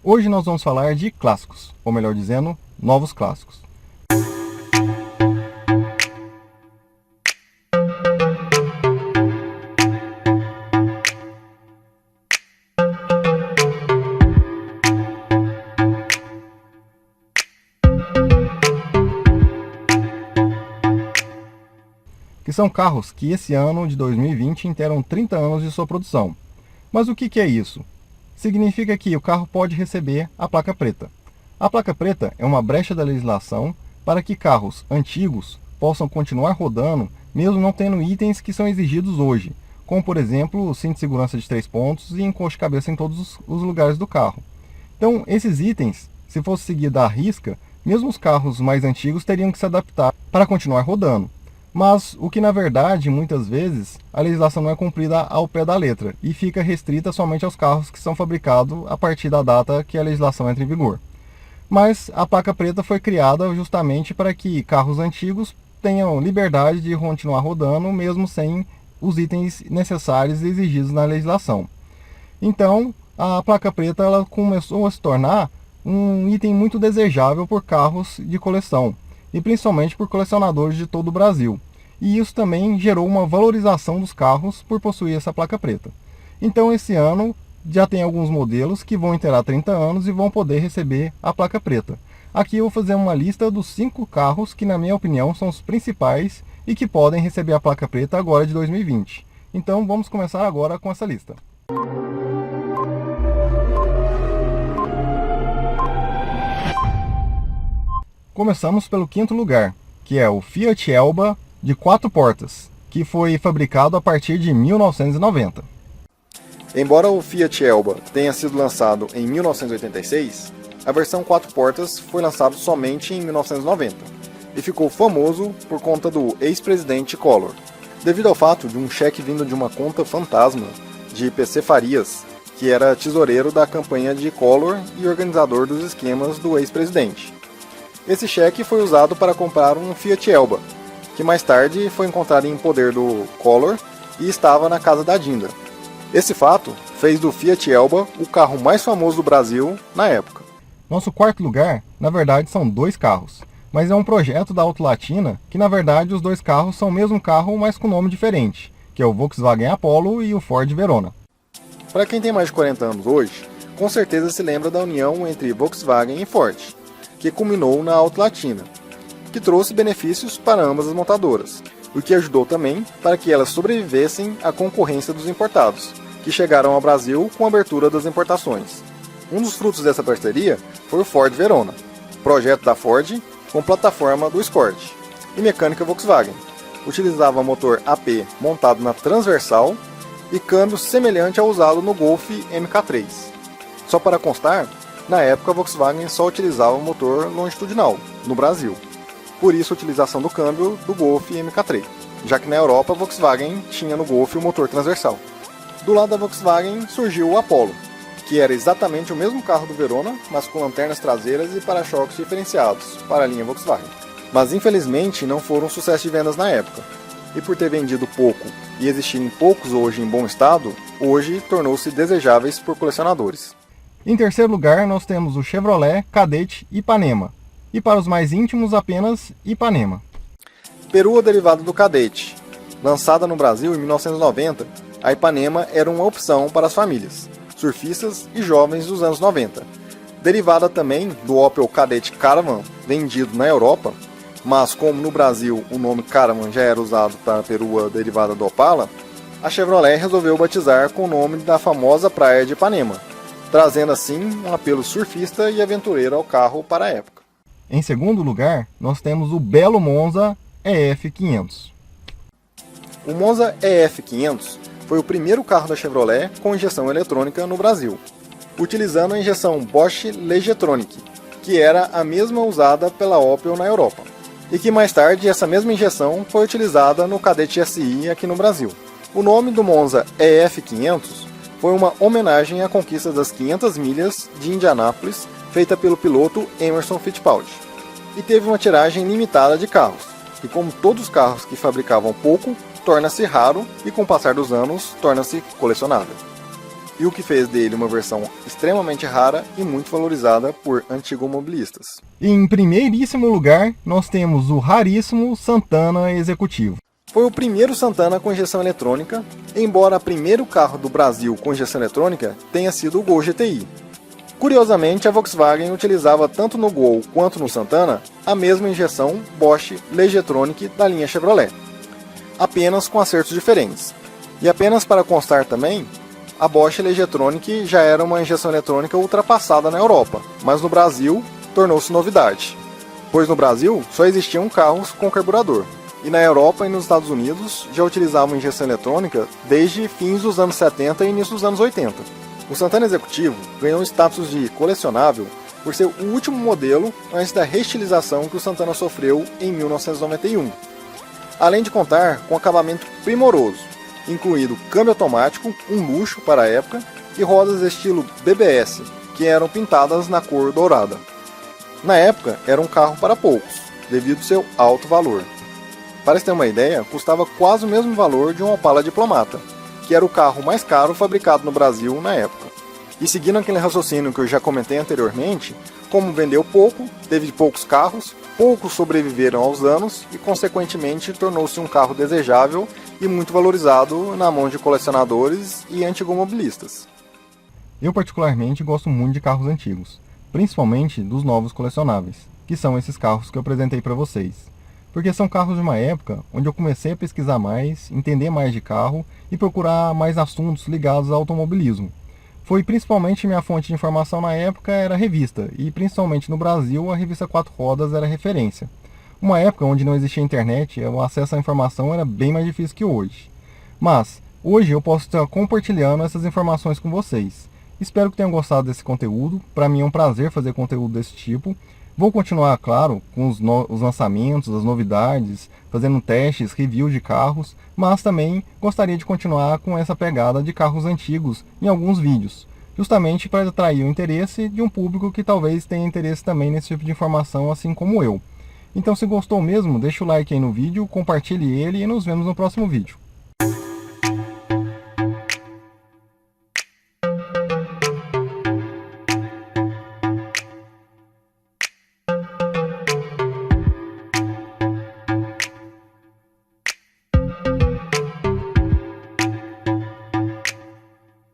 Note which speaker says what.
Speaker 1: Hoje nós vamos falar de clássicos, ou melhor dizendo, novos clássicos. Que são carros que esse ano de 2020 interam 30 anos de sua produção. Mas o que é isso? Significa que o carro pode receber a placa preta. A placa preta é uma brecha da legislação para que carros antigos possam continuar rodando, mesmo não tendo itens que são exigidos hoje, como por exemplo o cinto de segurança de 3 pontos e encosto de cabeça em todos os lugares do carro. Então, esses itens, se fosse seguido à risca, mesmo os carros mais antigos teriam que se adaptar para continuar rodando. Mas o que na verdade, muitas vezes, a legislação não é cumprida ao pé da letra e fica restrita somente aos carros que são fabricados a partir da data que a legislação entra em vigor. Mas a placa preta foi criada justamente para que carros antigos tenham liberdade de continuar rodando, mesmo sem os itens necessários e exigidos na legislação. Então, a placa preta ela começou a se tornar um item muito desejável por carros de coleção, e principalmente por colecionadores de todo o Brasil. E isso também gerou uma valorização dos carros por possuir essa placa preta. Então esse ano já tem alguns modelos que vão inteirar 30 anos e vão poder receber a placa preta. Aqui eu vou fazer uma lista dos 5 carros que na minha opinião são os principais e que podem receber a placa preta agora de 2020. Então vamos começar agora com essa lista. Começamos pelo 5º lugar, que é o Fiat Elba de 4 portas, que foi fabricado a partir de 1990.
Speaker 2: Embora o Fiat Elba tenha sido lançado em 1986, a versão 4 portas foi lançada somente em 1990 e ficou famoso por conta do ex-presidente Collor, devido ao fato de um cheque vindo de uma conta fantasma de PC Farias, que era tesoureiro da campanha de Collor e organizador dos esquemas do ex-presidente. Esse cheque foi usado para comprar um Fiat Elba, que mais tarde foi encontrado em poder do Collor e estava na casa da Dinda. Esse fato fez do Fiat Elba o carro mais famoso do Brasil na época.
Speaker 1: Nosso 4º lugar, na verdade, são 2 carros, mas é um projeto da Auto Latina que, na verdade, os 2 carros são o mesmo carro, mas com nome diferente, que é o Volkswagen Apollo e o Ford Verona.
Speaker 2: Para quem tem mais de 40 anos hoje, com certeza se lembra da união entre Volkswagen e Ford, que culminou na Auto Latina, que trouxe benefícios para ambas as montadoras, o que ajudou também para que elas sobrevivessem à concorrência dos importados, que chegaram ao Brasil com a abertura das importações. Um dos frutos dessa parceria foi o Ford Verona, projeto da Ford com plataforma do Escort, e mecânica Volkswagen. Utilizava motor AP montado na transversal e câmbio semelhante ao usado no Golf MK3. Só para constar, na época, a Volkswagen só utilizava o motor longitudinal, no Brasil. Por isso a utilização do câmbio do Golf MK3, já que na Europa a Volkswagen tinha no Golf o motor transversal. Do lado da Volkswagen surgiu o Apollo, que era exatamente o mesmo carro do Verona, mas com lanternas traseiras e para-choques diferenciados, para a linha Volkswagen. Mas infelizmente não foram um sucesso de vendas na época, e por ter vendido pouco e existirem poucos hoje em bom estado, hoje tornou-se desejáveis por colecionadores.
Speaker 1: Em 3º lugar, nós temos o Chevrolet Cadete Ipanema. E para os mais íntimos, apenas Ipanema.
Speaker 2: Perua derivada do Cadete. Lançada no Brasil em 1990, a Ipanema era uma opção para as famílias, surfistas e jovens dos anos 90. Derivada também do Opel Kadett Caravan, vendido na Europa, mas como no Brasil o nome Caravan já era usado para a perua derivada do Opala, a Chevrolet resolveu batizar com o nome da famosa praia de Ipanema, trazendo assim um apelo surfista e aventureiro ao carro para a época.
Speaker 1: Em 2º lugar, nós temos o belo Monza EF500.
Speaker 2: O Monza EF500 foi o primeiro carro da Chevrolet com injeção eletrônica no Brasil, utilizando a injeção Bosch Legetronic, que era a mesma usada pela Opel na Europa, e que mais tarde essa mesma injeção foi utilizada no Kadett SI aqui no Brasil. O nome do Monza EF500 foi uma homenagem à conquista das 500 milhas de Indianápolis, feita pelo piloto Emerson Fittipaldi, e teve uma tiragem limitada de carros, e como todos os carros que fabricavam pouco, torna-se raro e com o passar dos anos torna-se colecionável. e o que fez dele uma versão extremamente rara e muito valorizada por antigomobilistas.
Speaker 1: E em primeiríssimo lugar, nós temos o raríssimo Santana Executivo.
Speaker 2: Foi o primeiro Santana com injeção eletrônica, embora o primeiro carro do Brasil com injeção eletrônica tenha sido o Gol GTI. Curiosamente, a Volkswagen utilizava tanto no Gol quanto no Santana a mesma injeção Bosch Legetronic da linha Chevrolet, apenas com acertos diferentes. E apenas para constar também, a Bosch Legetronic já era uma injeção eletrônica ultrapassada na Europa, mas no Brasil tornou-se novidade, pois no Brasil só existiam carros com carburador, e na Europa e nos Estados Unidos já utilizavam injeção eletrônica desde fins dos anos 70 e início dos anos 80. O Santana Executivo ganhou status de colecionável por ser o último modelo antes da reestilização que o Santana sofreu em 1991, além de contar com acabamento primoroso, incluído câmbio automático, um luxo para a época, e rodas estilo BBS, que eram pintadas na cor dourada. Na época, era um carro para poucos, devido ao seu alto valor. Para se ter uma ideia, custava quase o mesmo valor de um Opala Diplomata, que era o carro mais caro fabricado no Brasil na época. E seguindo aquele raciocínio que eu já comentei anteriormente, como vendeu pouco, teve poucos carros, poucos sobreviveram aos anos e, consequentemente, tornou-se um carro desejável e muito valorizado na mão de colecionadores e antigomobilistas.
Speaker 1: Eu particularmente gosto muito de carros antigos, principalmente dos novos colecionáveis, que são esses carros que eu apresentei para vocês. Porque são carros de uma época onde eu comecei a pesquisar mais, entender mais de carro e procurar mais assuntos ligados ao automobilismo. Foi principalmente minha fonte de informação na época era a revista, e principalmente no Brasil a revista Quatro Rodas era referência. Uma época onde não existia internet, o acesso à informação era bem mais difícil que hoje. Mas, hoje eu posso estar compartilhando essas informações com vocês. Espero que tenham gostado desse conteúdo, para mim é um prazer fazer conteúdo desse tipo. Vou continuar, claro, com os lançamentos, as novidades, fazendo testes, reviews de carros, mas também gostaria de continuar com essa pegada de carros antigos em alguns vídeos, justamente para atrair o interesse de um público que talvez tenha interesse também nesse tipo de informação, assim como eu. Então, se gostou mesmo, deixa o like aí no vídeo, compartilhe ele e nos vemos no próximo vídeo.